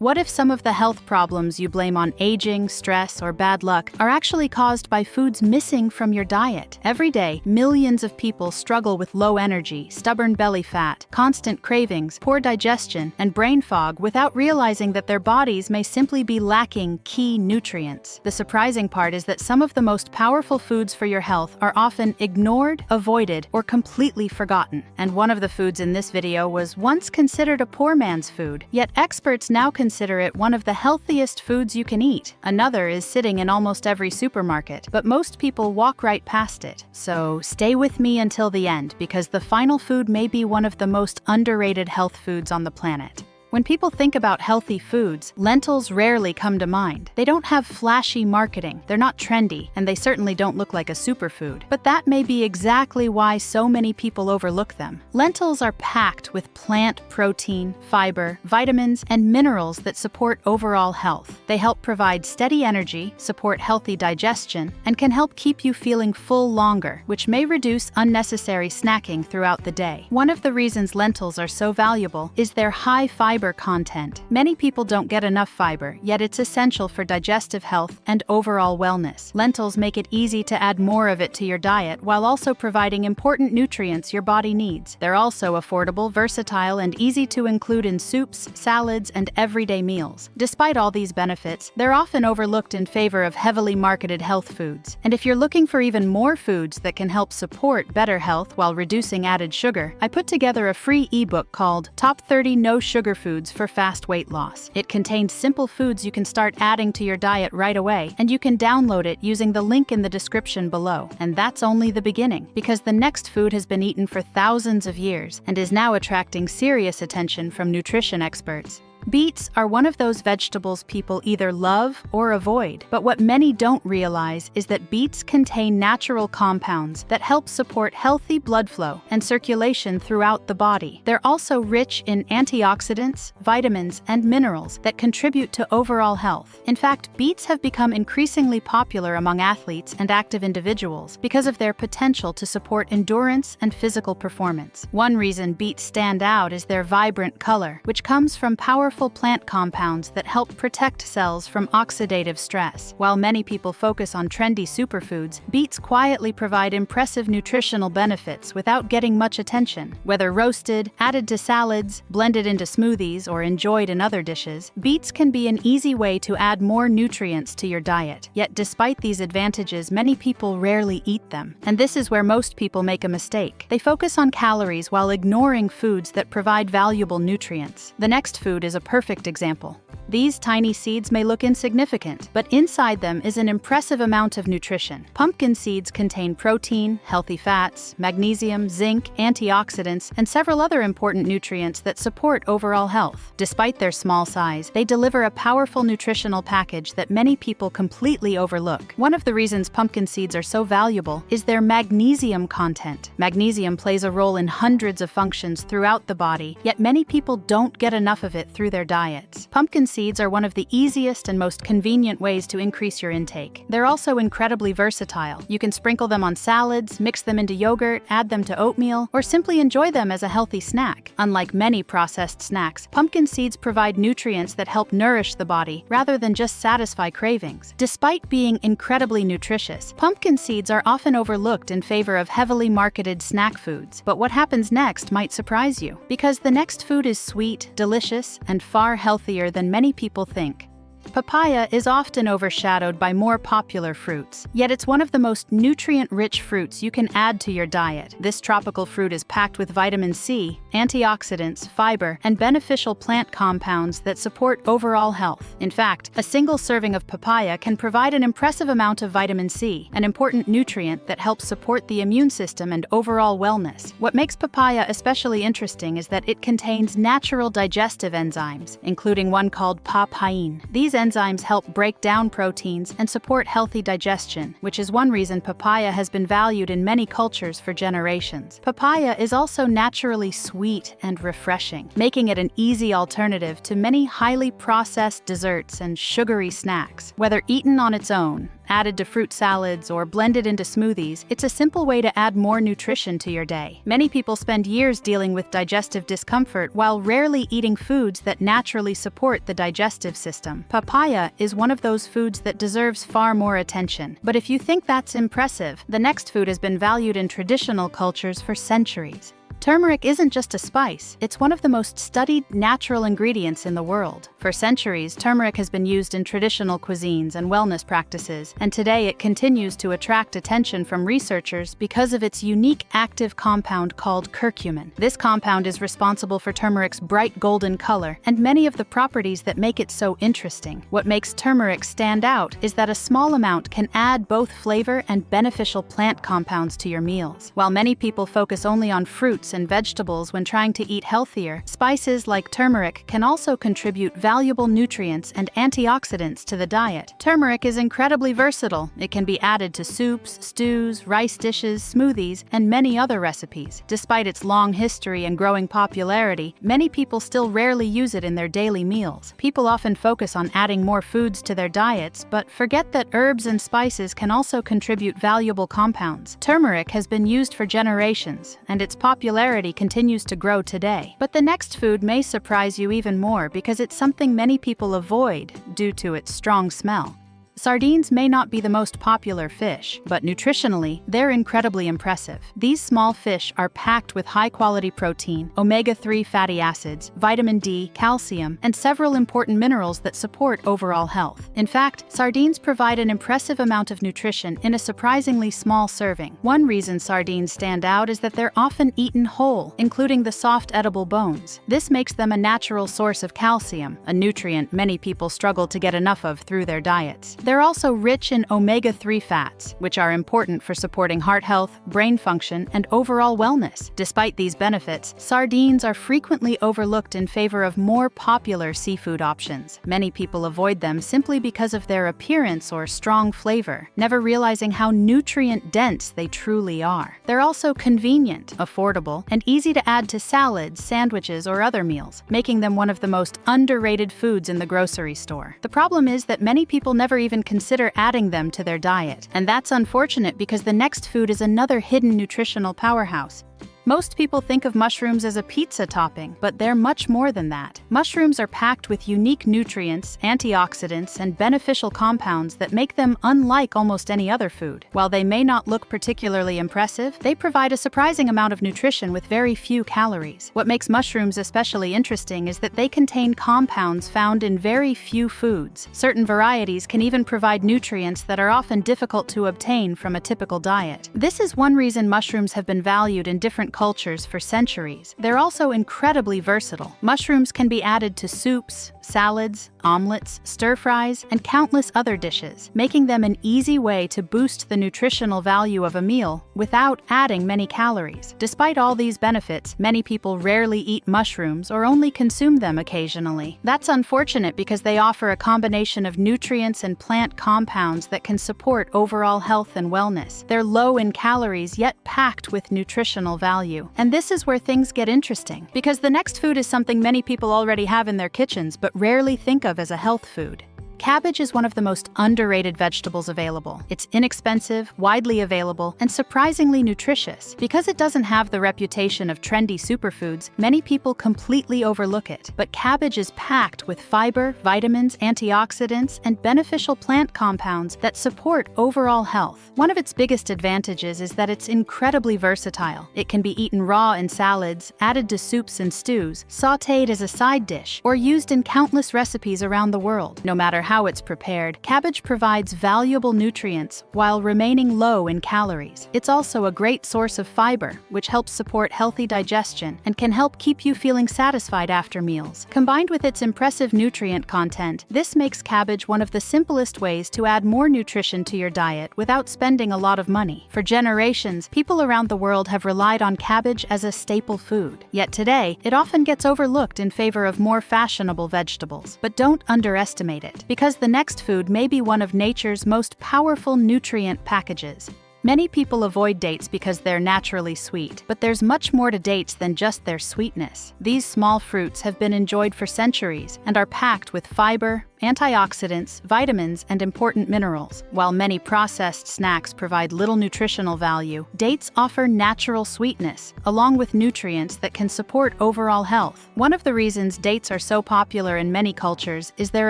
What if some of the health problems you blame on aging, stress, or bad luck are actually caused by foods missing from your diet? Every day, millions of people struggle with low energy, stubborn belly fat, constant cravings, poor digestion, and brain fog without realizing that their bodies may simply be lacking key nutrients. The surprising part is that some of the most powerful foods for your health are often ignored, avoided, or completely forgotten. And one of the foods in this video was once considered a poor man's food, yet experts now consider it one of the healthiest foods you can eat. Another is sitting in almost every supermarket, but most people walk right past it. So stay with me until the end, because the final food may be one of the most underrated health foods on the planet. When people think about healthy foods, lentils rarely come to mind. They don't have flashy marketing, they're not trendy, and they certainly don't look like a superfood. But that may be exactly why so many people overlook them. Lentils are packed with plant protein, fiber, vitamins, and minerals that support overall health. They help provide steady energy, support healthy digestion, and can help keep you feeling full longer, which may reduce unnecessary snacking throughout the day. One of the reasons lentils are so valuable is their high fiber content. Many people don't get enough fiber, yet it's essential for digestive health and overall wellness. Lentils make it easy to add more of it to your diet while also providing important nutrients your body needs. They're also affordable, versatile, and easy to include in soups, salads, and everyday meals. Despite all these benefits, they're often overlooked in favor of heavily marketed health foods. And if you're looking for even more foods that can help support better health while reducing added sugar, I put together a free ebook called Top 30 No Sugar Foods for Fast Weight Loss. It contains simple foods you can start adding to your diet right away, and you can download it using the link in the description below. And that's only the beginning, because the next food has been eaten for thousands of years and is now attracting serious attention from nutrition experts. Beets are one of those vegetables people either love or avoid, but what many don't realize is that beets contain natural compounds that help support healthy blood flow and circulation throughout the body. They're also rich in antioxidants, vitamins, and minerals that contribute to overall health. In fact, beets have become increasingly popular among athletes and active individuals because of their potential to support endurance and physical performance. One reason beets stand out is their vibrant color, which comes from powerful plant compounds that help protect cells from oxidative stress. While many people focus on trendy superfoods, beets quietly provide impressive nutritional benefits without getting much attention. Whether roasted, added to salads, blended into smoothies, or enjoyed in other dishes, beets can be an easy way to add more nutrients to your diet. Yet despite these advantages, many people rarely eat them. And this is where most people make a mistake. They focus on calories while ignoring foods that provide valuable nutrients. The next food is a perfect example. These tiny seeds may look insignificant, but inside them is an impressive amount of nutrition. Pumpkin seeds contain protein, healthy fats, magnesium, zinc, antioxidants, and several other important nutrients that support overall health. Despite their small size, they deliver a powerful nutritional package that many people completely overlook. One of the reasons pumpkin seeds are so valuable is their magnesium content. Magnesium plays a role in hundreds of functions throughout the body, yet many people don't get enough of it through their diets. Pumpkin seeds are one of the easiest and most convenient ways to increase your intake. They're also incredibly versatile. You can sprinkle them on salads, mix them into yogurt, add them to oatmeal, or simply enjoy them as a healthy snack. Unlike many processed snacks, pumpkin seeds provide nutrients that help nourish the body rather than just satisfy cravings. Despite being incredibly nutritious, pumpkin seeds are often overlooked in favor of heavily marketed snack foods. But what happens next might surprise you, because the next food is sweet, delicious, and far healthier than many people think. Papaya is often overshadowed by more popular fruits, yet it's one of the most nutrient-rich fruits you can add to your diet. This tropical fruit is packed with vitamin C, antioxidants, fiber, and beneficial plant compounds that support overall health. In fact, a single serving of papaya can provide an impressive amount of vitamin C, an important nutrient that helps support the immune system and overall wellness. What makes papaya especially interesting is that it contains natural digestive enzymes, including one called papain. These enzymes help break down proteins and support healthy digestion, which is one reason papaya has been valued in many cultures for generations. Papaya is also naturally sweet and refreshing, making it an easy alternative to many highly processed desserts and sugary snacks. Whether eaten on its own, added to fruit salads, or blended into smoothies, it's a simple way to add more nutrition to your day. Many people spend years dealing with digestive discomfort while rarely eating foods that naturally support the digestive system. Papaya is one of those foods that deserves far more attention. But if you think that's impressive, the next food has been valued in traditional cultures for centuries. Turmeric isn't just a spice, it's one of the most studied natural ingredients in the world. For centuries, turmeric has been used in traditional cuisines and wellness practices, and today it continues to attract attention from researchers because of its unique active compound called curcumin. This compound is responsible for turmeric's bright golden color and many of the properties that make it so interesting. What makes turmeric stand out is that a small amount can add both flavor and beneficial plant compounds to your meals. While many people focus only on fruits and vegetables when trying to eat healthier, spices like turmeric can also contribute valuable nutrients and antioxidants to the diet. Turmeric is incredibly versatile. It can be added to soups, stews, rice dishes, smoothies, and many other recipes. Despite its long history and growing popularity, many people still rarely use it in their daily meals. People often focus on adding more foods to their diets, but forget that herbs and spices can also contribute valuable compounds. Turmeric has been used for generations, and its popularity continues to grow today. But the next food may surprise you even more because it's something many people avoid due to its strong smell. Sardines may not be the most popular fish, but nutritionally, they're incredibly impressive. These small fish are packed with high-quality protein, omega-3 fatty acids, vitamin D, calcium, and several important minerals that support overall health. In fact, sardines provide an impressive amount of nutrition in a surprisingly small serving. One reason sardines stand out is that they're often eaten whole, including the soft edible bones. This makes them a natural source of calcium, a nutrient many people struggle to get enough of through their diets. They're also rich in omega-3 fats, which are important for supporting heart health, brain function, and overall wellness. Despite these benefits, sardines are frequently overlooked in favor of more popular seafood options. Many people avoid them simply because of their appearance or strong flavor, never realizing how nutrient-dense they truly are. They're also convenient, affordable, and easy to add to salads, sandwiches, or other meals, making them one of the most underrated foods in the grocery store. The problem is that many people never even consider adding them to their diet, and that's unfortunate because the next food is another hidden nutritional powerhouse. Most people think of mushrooms as a pizza topping, but they're much more than that. Mushrooms are packed with unique nutrients, antioxidants, and beneficial compounds that make them unlike almost any other food. While they may not look particularly impressive, they provide a surprising amount of nutrition with very few calories. What makes mushrooms especially interesting is that they contain compounds found in very few foods. Certain varieties can even provide nutrients that are often difficult to obtain from a typical diet. This is one reason mushrooms have been valued in different cultures for centuries. They're also incredibly versatile. Mushrooms can be added to soups, salads, omelets, stir-fries, and countless other dishes, making them an easy way to boost the nutritional value of a meal without adding many calories. Despite all these benefits, many people rarely eat mushrooms or only consume them occasionally. That's unfortunate because they offer a combination of nutrients and plant compounds that can support overall health and wellness. They're low in calories yet packed with nutritional value. And this is where things get interesting, because the next food is something many people already have in their kitchens but rarely think of as a health food. Cabbage is one of the most underrated vegetables available. It's inexpensive, widely available, and surprisingly nutritious. Because it doesn't have the reputation of trendy superfoods, many people completely overlook it. But cabbage is packed with fiber, vitamins, antioxidants, and beneficial plant compounds that support overall health. One of its biggest advantages is that it's incredibly versatile. It can be eaten raw in salads, added to soups and stews, sautéed as a side dish, or used in countless recipes around the world. No matter how it's prepared, cabbage provides valuable nutrients while remaining low in calories. It's also a great source of fiber, which helps support healthy digestion and can help keep you feeling satisfied after meals. Combined with its impressive nutrient content, this makes cabbage one of the simplest ways to add more nutrition to your diet without spending a lot of money. For generations, people around the world have relied on cabbage as a staple food. Yet today, it often gets overlooked in favor of more fashionable vegetables. But don't underestimate it, because the next food may be one of nature's most powerful nutrient packages. Many people avoid dates because they're naturally sweet, but there's much more to dates than just their sweetness. These small fruits have been enjoyed for centuries and are packed with fiber, antioxidants, vitamins, and important minerals. While many processed snacks provide little nutritional value, dates offer natural sweetness, along with nutrients that can support overall health. One of the reasons dates are so popular in many cultures is their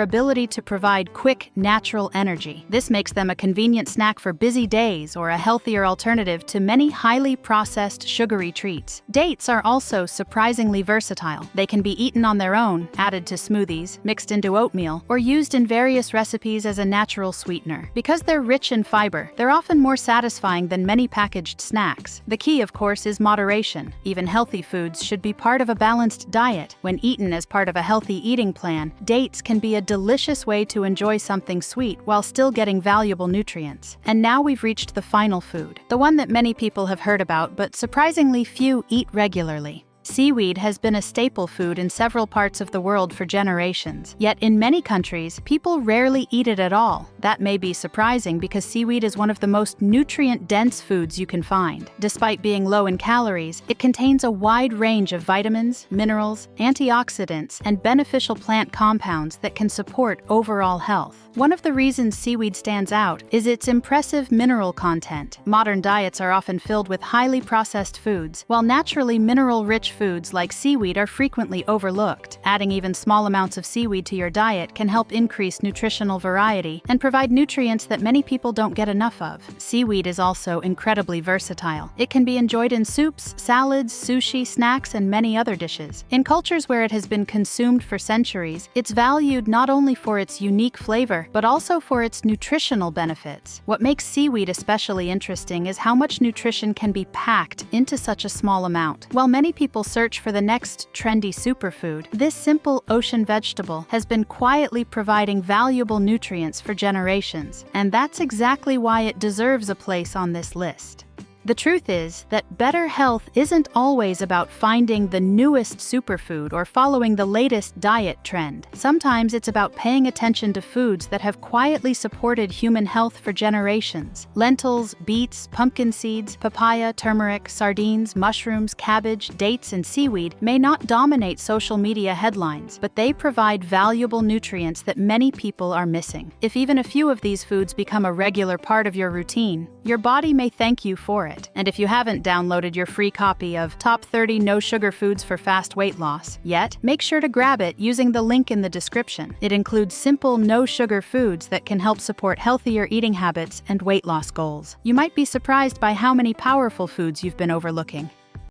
ability to provide quick, natural energy. This makes them a convenient snack for busy days or a healthier alternative to many highly processed sugary treats. Dates are also surprisingly versatile. They can be eaten on their own, added to smoothies, mixed into oatmeal, or used in various recipes as a natural sweetener. Because they're rich in fiber, they're often more satisfying than many packaged snacks. The key, of course, is moderation. Even healthy foods should be part of a balanced diet. When eaten as part of a healthy eating plan, dates can be a delicious way to enjoy something sweet while still getting valuable nutrients. And now we've reached the final food, the one that many people have heard about but surprisingly few eat regularly. Seaweed has been a staple food in several parts of the world for generations. Yet in many countries, people rarely eat it at all. That may be surprising because seaweed is one of the most nutrient-dense foods you can find. Despite being low in calories, it contains a wide range of vitamins, minerals, antioxidants, and beneficial plant compounds that can support overall health. One of the reasons seaweed stands out is its impressive mineral content. Modern diets are often filled with highly processed foods, while naturally mineral-rich foods like seaweed are frequently overlooked. Adding even small amounts of seaweed to your diet can help increase nutritional variety and provide nutrients that many people don't get enough of. Seaweed is also incredibly versatile. It can be enjoyed in soups, salads, sushi, snacks, and many other dishes. In cultures where it has been consumed for centuries, it's valued not only for its unique flavor, but also for its nutritional benefits. What makes seaweed especially interesting is how much nutrition can be packed into such a small amount. While many people search for the next trendy superfood, this simple ocean vegetable has been quietly providing valuable nutrients for generations, and that's exactly why it deserves a place on this list. The truth is that better health isn't always about finding the newest superfood or following the latest diet trend. Sometimes it's about paying attention to foods that have quietly supported human health for generations. Lentils, beets, pumpkin seeds, papaya, turmeric, sardines, mushrooms, cabbage, dates, and seaweed may not dominate social media headlines, but they provide valuable nutrients that many people are missing. If even a few of these foods become a regular part of your routine, your body may thank you for it. And if you haven't downloaded your free copy of Top 30 No-Sugar Foods for Fast Weight Loss yet, make sure to grab it using the link in the description. It includes simple, no-sugar foods that can help support healthier eating habits and weight loss goals. You might be surprised by how many powerful foods you've been overlooking.